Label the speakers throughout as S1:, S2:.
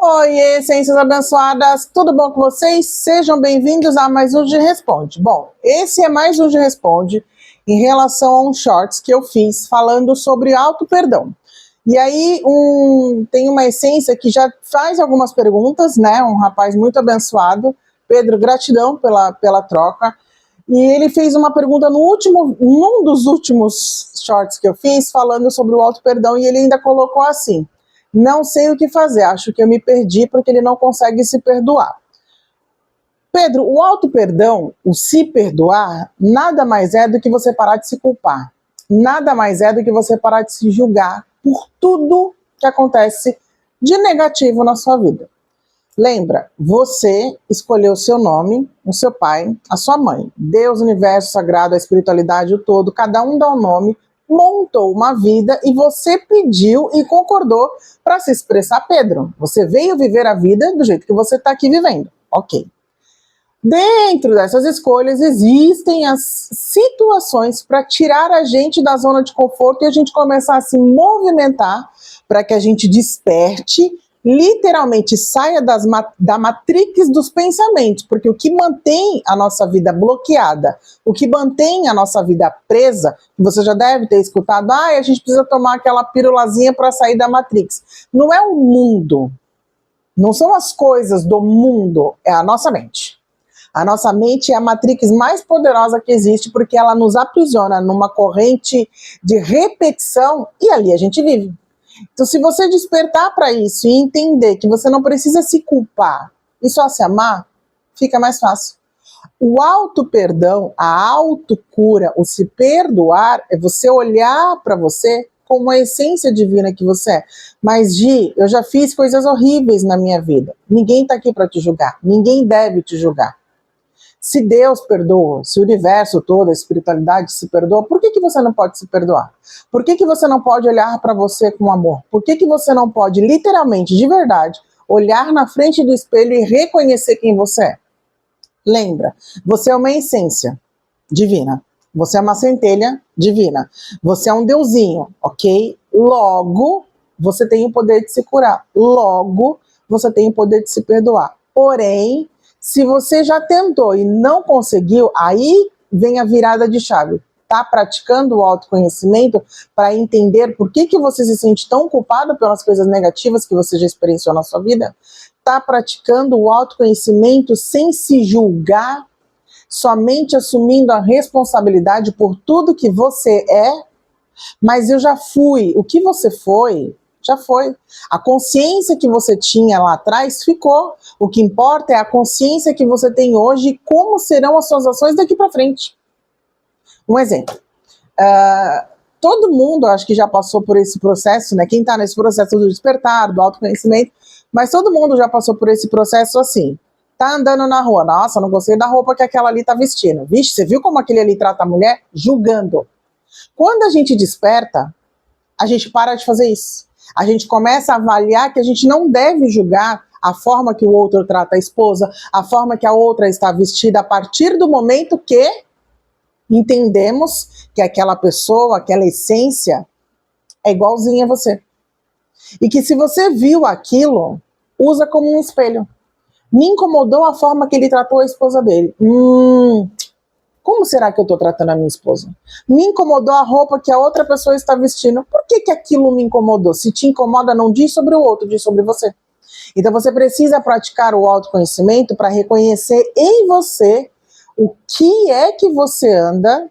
S1: Oiê, ciências abençoadas, tudo bom com vocês? Sejam bem-vindos a mais um Gi Responde. Bom, esse é mais um Gi Responde em relação a um shorts que eu fiz falando sobre auto-perdão. E aí tem uma essência que já faz algumas perguntas, né? Um rapaz muito abençoado. Pedro, gratidão pela troca. E ele fez uma pergunta num dos últimos shorts que eu fiz, falando sobre o auto-perdão, e ele ainda colocou assim: não sei o que fazer, acho que eu me perdi porque ele não consegue se perdoar. Pedro, o auto-perdão, o se perdoar, nada mais é do que você parar de se culpar. Nada mais é do que você parar de se julgar por tudo que acontece de negativo na sua vida. Lembra, você escolheu o seu nome, o seu pai, a sua mãe. Deus, o universo sagrado, a espiritualidade, o todo, cada um dá um nome, montou uma vida e você pediu e concordou para se expressar Pedro. Você veio viver a vida do jeito que você está aqui vivendo. Ok. Dentro dessas escolhas existem as situações para tirar a gente da zona de conforto e a gente começar a se movimentar para que a gente desperte, literalmente saia da matrix dos pensamentos, porque o que mantém a nossa vida bloqueada, o que mantém a nossa vida presa, você já deve ter escutado, a gente precisa tomar aquela pílulazinha para sair da matrix. Não é o mundo, não são as coisas do mundo, é a nossa mente. A nossa mente é a matrix mais poderosa que existe, porque ela nos aprisiona numa corrente de repetição e ali a gente vive. Então, se você despertar para isso e entender que você não precisa se culpar e só se amar, fica mais fácil. O auto-perdão, a autocura, o se perdoar, é você olhar para você como a essência divina que você é. Mas, Gi, eu já fiz coisas horríveis na minha vida. Ninguém está aqui para te julgar. Ninguém deve te julgar. Se Deus perdoa, se o universo todo, a espiritualidade se perdoa, por que você não pode se perdoar? Por que você não pode olhar para você com amor? Por que você não pode, literalmente, de verdade, olhar na frente do espelho e reconhecer quem você é? Lembra, você é uma essência divina. Você é uma centelha divina. Você é um deusinho, ok? Logo, você tem o poder de se curar. Logo, você tem o poder de se perdoar. Porém, se você já tentou e não conseguiu, aí vem a virada de chave. Está praticando o autoconhecimento para entender por que você se sente tão culpado pelas coisas negativas que você já experienciou na sua vida? Está praticando o autoconhecimento sem se julgar, somente assumindo a responsabilidade por tudo que você é? Mas eu já fui. O que você foi, já foi. A consciência que você tinha lá atrás ficou. O que importa é a consciência que você tem hoje e como serão as suas ações daqui para frente. Um exemplo. Todo mundo, acho que já passou por esse processo, né? Quem está nesse processo do despertar, do autoconhecimento, mas todo mundo já passou por esse processo assim. Tá andando na rua, nossa, não gostei da roupa que aquela ali tá vestindo. Vixe, você viu como aquele ali trata a mulher? Julgando. Quando a gente desperta, a gente para de fazer isso. A gente começa a avaliar que a gente não deve julgar a forma que o outro trata a esposa, a forma que a outra está vestida, a partir do momento que entendemos que aquela pessoa, aquela essência é igualzinha a você. E que se você viu aquilo, usa como um espelho. Me incomodou a forma que ele tratou a esposa dele. Como será que eu estou tratando a minha esposa? Me incomodou a roupa que a outra pessoa está vestindo. Por que aquilo me incomodou? Se te incomoda, não diz sobre o outro, diz sobre você. Então você precisa praticar o autoconhecimento para reconhecer em você o que é que você anda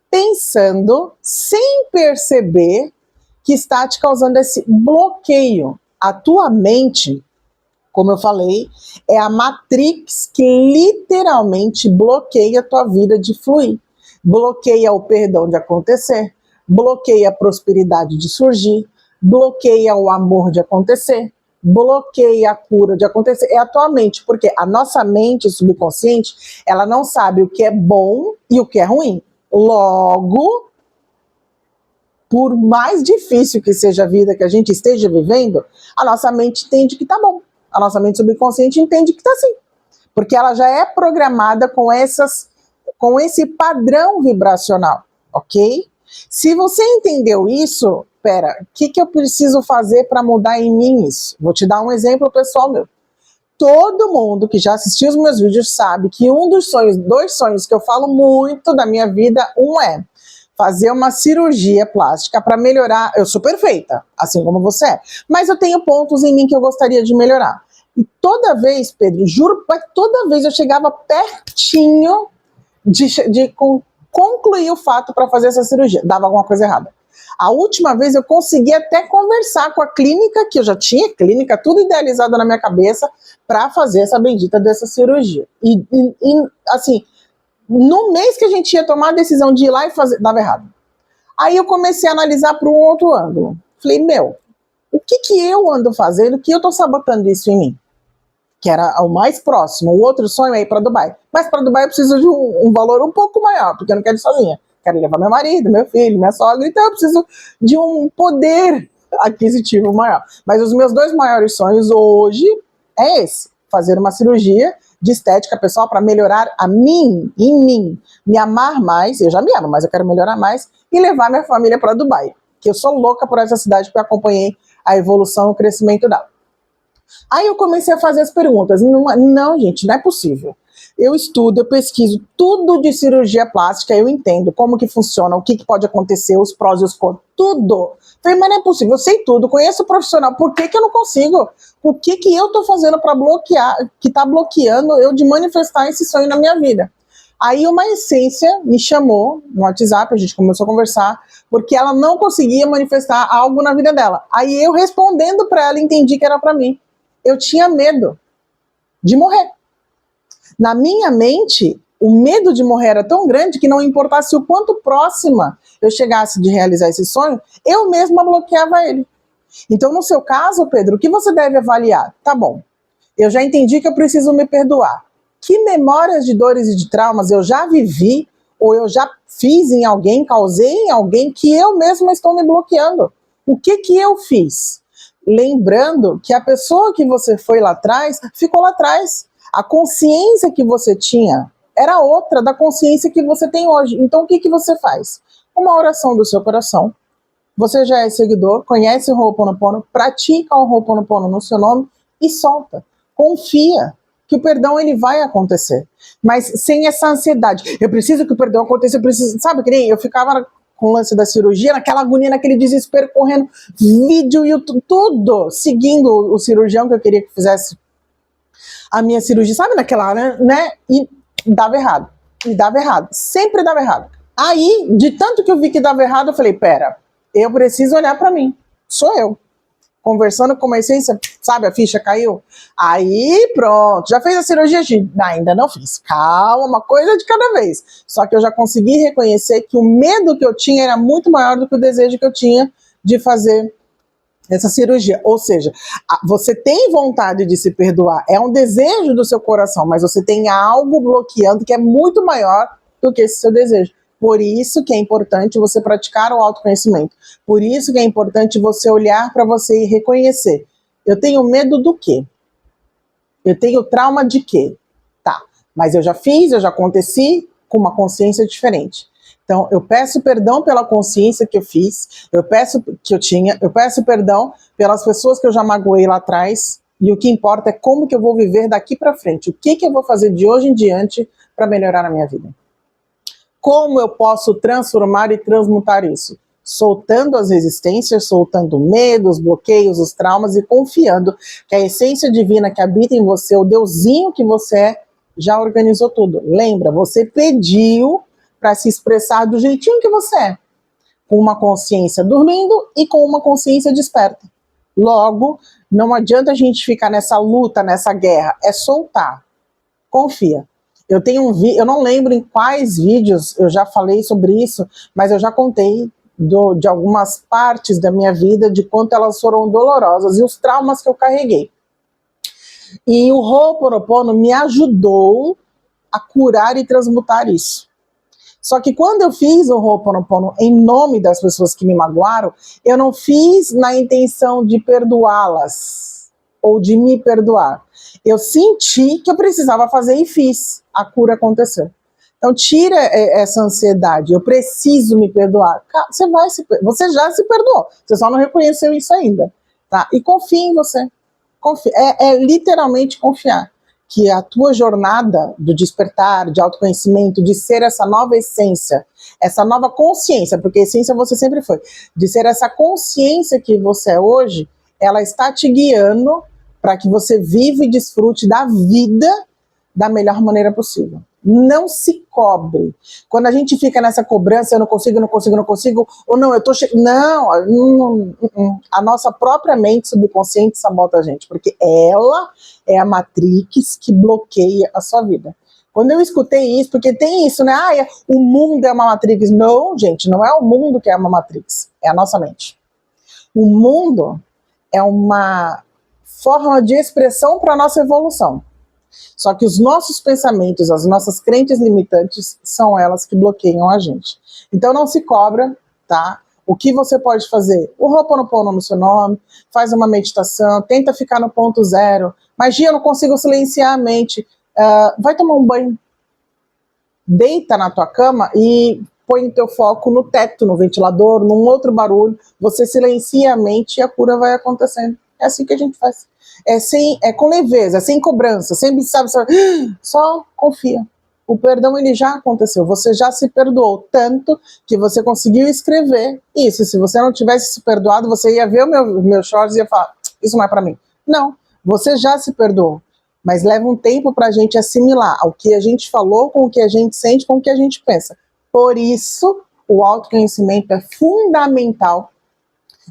S1: pensando sem perceber que está te causando esse bloqueio. A tua mente, como eu falei, é a matrix que literalmente bloqueia a tua vida de fluir. Bloqueia o perdão de acontecer, bloqueia a prosperidade de surgir, bloqueia o amor de acontecer, bloqueia a cura de acontecer. É a tua mente, porque a nossa mente subconsciente, ela não sabe o que é bom e o que é ruim. Logo, por mais difícil que seja a vida que a gente esteja vivendo, a nossa mente entende que tá bom. A nossa mente subconsciente entende que tá assim. Porque ela já é programada com esse padrão vibracional, ok? Se você entendeu isso, pera, o que eu preciso fazer para mudar em mim isso? Vou te dar um exemplo pessoal meu. Todo mundo que já assistiu os meus vídeos sabe que um dos sonhos, 2 sonhos que eu falo muito da minha vida, um é fazer uma cirurgia plástica para melhorar. Eu sou perfeita, assim como você é, mas eu tenho pontos em mim que eu gostaria de melhorar. E toda vez, Pedro, juro, toda vez eu chegava pertinho de concluir o fato para fazer essa cirurgia, dava alguma coisa errada. A última vez eu consegui até conversar com a clínica, que eu já tinha clínica, tudo idealizado na minha cabeça, para fazer essa bendita dessa cirurgia. E assim, no mês que a gente ia tomar a decisão de ir lá e fazer, dava errado. Aí eu comecei a analisar para um outro ângulo. Falei, meu, o que eu ando fazendo, que eu tô sabotando isso em mim? Que era o mais próximo. O outro sonho é ir para Dubai. Mas para Dubai eu preciso de um valor um pouco maior, porque eu não quero ir sozinha. Quero levar meu marido, meu filho, minha sogra, então eu preciso de um poder aquisitivo maior. Mas os meus 2 maiores sonhos hoje é esse, fazer uma cirurgia de estética pessoal para melhorar a mim, em mim, me amar mais, eu já me amo, mas eu quero melhorar mais, e levar minha família para Dubai, que eu sou louca por essa cidade, porque eu acompanhei a evolução e o crescimento dela. Aí eu comecei a fazer as perguntas, não, gente, não é possível. Eu estudo, eu pesquiso tudo de cirurgia plástica, eu entendo como que funciona, o que pode acontecer, os prós e os contras, tudo. Falei, mas não é possível, eu sei tudo, conheço o profissional, por que eu não consigo? O que eu tô fazendo para bloquear, que tá bloqueando eu de manifestar esse sonho na minha vida? Aí uma essência me chamou no WhatsApp, a gente começou a conversar, porque ela não conseguia manifestar algo na vida dela. Aí eu respondendo para ela, entendi que era para mim. Eu tinha medo de morrer. Na minha mente, o medo de morrer era tão grande que não importasse o quanto próxima eu chegasse de realizar esse sonho, eu mesma bloqueava ele. Então, no seu caso, Pedro, o que você deve avaliar? Tá bom, eu já entendi que eu preciso me perdoar. Que memórias de dores e de traumas eu já vivi ou eu já fiz em alguém, causei em alguém que eu mesma estou me bloqueando? O que eu fiz? Lembrando que a pessoa que você foi lá atrás, ficou lá atrás. A consciência que você tinha era outra da consciência que você tem hoje. Então, o que você faz? Uma oração do seu coração. Você já é seguidor, conhece o Ho'oponopono, pratica o Ho'oponopono no seu nome e solta. Confia que o perdão ele vai acontecer. Mas sem essa ansiedade. Eu preciso que o perdão aconteça, eu preciso... Sabe que nem eu ficava com o lance da cirurgia, naquela agonia, naquele desespero, correndo vídeo, YouTube, tudo, seguindo o cirurgião que eu queria que fizesse a minha cirurgia, sabe naquela, né? E dava errado. E dava errado. Sempre dava errado. Aí, de tanto que eu vi que dava errado, eu falei, pera, eu preciso olhar pra mim. Sou eu. Conversando com uma essência, sabe, a ficha caiu. Aí, pronto. Já fez a cirurgia? Ainda não fiz. Calma, uma coisa de cada vez. Só que eu já consegui reconhecer que o medo que eu tinha era muito maior do que o desejo que eu tinha de fazer essa cirurgia. Ou seja, você tem vontade de se perdoar, é um desejo do seu coração, mas você tem algo bloqueando que é muito maior do que esse seu desejo. Por isso que é importante você praticar o autoconhecimento. Por isso que é importante você olhar para você e reconhecer. Eu tenho medo do quê? Eu tenho trauma de quê? Tá, mas eu já fiz, eu já aconteci com uma consciência diferente. Então, eu peço perdão pela consciência que eu fiz, eu peço perdão pelas pessoas que eu já magoei lá atrás, e o que importa é como que eu vou viver daqui para frente, o que eu vou fazer de hoje em diante para melhorar a minha vida. Como eu posso transformar e transmutar isso? Soltando as resistências, soltando medos, bloqueios, os traumas e confiando que a essência divina que habita em você, o deusinho que você é, já organizou tudo. Lembra, você pediu para se expressar do jeitinho que você é, com uma consciência dormindo e com uma consciência desperta. Logo, não adianta a gente ficar nessa luta, nessa guerra, é soltar. Confia. Eu não lembro em quais vídeos eu já falei sobre isso, mas eu já contei de algumas partes da minha vida, de quanto elas foram dolorosas e os traumas que eu carreguei. E o Ho'oponopono me ajudou a curar e transmutar isso. Só que quando eu fiz o Ho'oponopono em nome das pessoas que me magoaram, eu não fiz na intenção de perdoá-las ou de me perdoar. Eu senti que eu precisava fazer e fiz. A cura aconteceu. Então tira essa ansiedade, eu preciso me perdoar. Você já se perdoou, você só não reconheceu isso ainda, tá? E confie em você. É literalmente confiar que a tua jornada do despertar, de autoconhecimento, de ser essa nova essência, essa nova consciência, porque essência você sempre foi, de ser essa consciência que você é hoje, ela está te guiando para que você viva e desfrute da vida da melhor maneira possível. Não se cobre. Quando a gente fica nessa cobrança, eu não consigo, ou não, eu tô não, a nossa própria mente subconsciente sabota a gente, porque ela é a matrix que bloqueia a sua vida. Quando eu escutei isso, porque tem isso, né? O mundo é uma matrix. Não, gente, não é o mundo que é uma matrix, é a nossa mente. O mundo é uma forma de expressão para a nossa evolução. Só que os nossos pensamentos, as nossas crenças limitantes, são elas que bloqueiam a gente. Então não se cobra, tá? O que você pode fazer? O Ho'oponopono no seu nome, faz uma meditação, tenta ficar no ponto zero. Mas, Gia, eu não consigo silenciar a mente. Vai tomar um banho. Deita na tua cama e põe o teu foco no teto, no ventilador, num outro barulho. Você silencia a mente e a cura vai acontecendo. É assim que a gente faz. É com leveza, sem cobrança, sem sabe, só confia. O perdão ele já aconteceu, você já se perdoou tanto que você conseguiu escrever isso. Se você não tivesse se perdoado, você ia ver o meu shorts e ia falar, isso não é para mim. Não, você já se perdoou, mas leva um tempo para a gente assimilar o que a gente falou com o que a gente sente, com o que a gente pensa. Por isso, o autoconhecimento é fundamental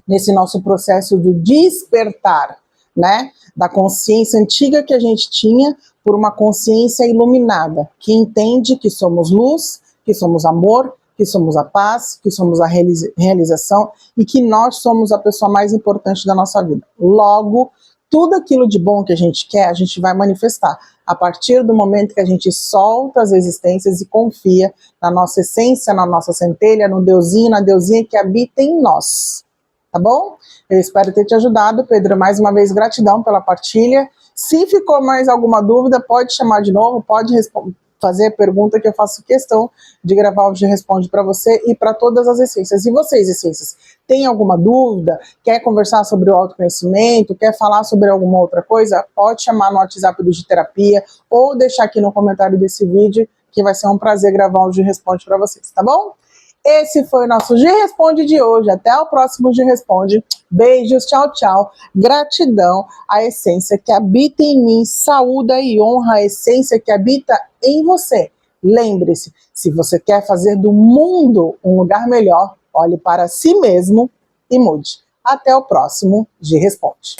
S1: nesse nosso processo de despertar, né, da consciência antiga que a gente tinha por uma consciência iluminada, que entende que somos luz, que somos amor, que somos a paz, que somos a realização e que nós somos a pessoa mais importante da nossa vida. Logo, tudo aquilo de bom que a gente quer, a gente vai manifestar a partir do momento que a gente solta as existências e confia na nossa essência, na nossa centelha, no Deusinho, na Deusinha que habita em nós. Tá bom? Eu espero ter te ajudado, Pedro. Mais uma vez, gratidão pela partilha. Se ficou mais alguma dúvida, pode chamar de novo, pode fazer a pergunta que eu faço questão de gravar o G Responde para você e para todas as essências. E vocês, essências, tem alguma dúvida? Quer conversar sobre o autoconhecimento? Quer falar sobre alguma outra coisa? Pode chamar no WhatsApp do G-Terapia ou deixar aqui no comentário desse vídeo, que vai ser um prazer gravar o G Responde para vocês, tá bom? Esse foi o nosso G Responde de hoje. Até o próximo G Responde. Beijos, tchau, tchau. Gratidão à essência que habita em mim. Saúda e honra a essência que habita em você. Lembre-se, se você quer fazer do mundo um lugar melhor, olhe para si mesmo e mude. Até o próximo G Responde.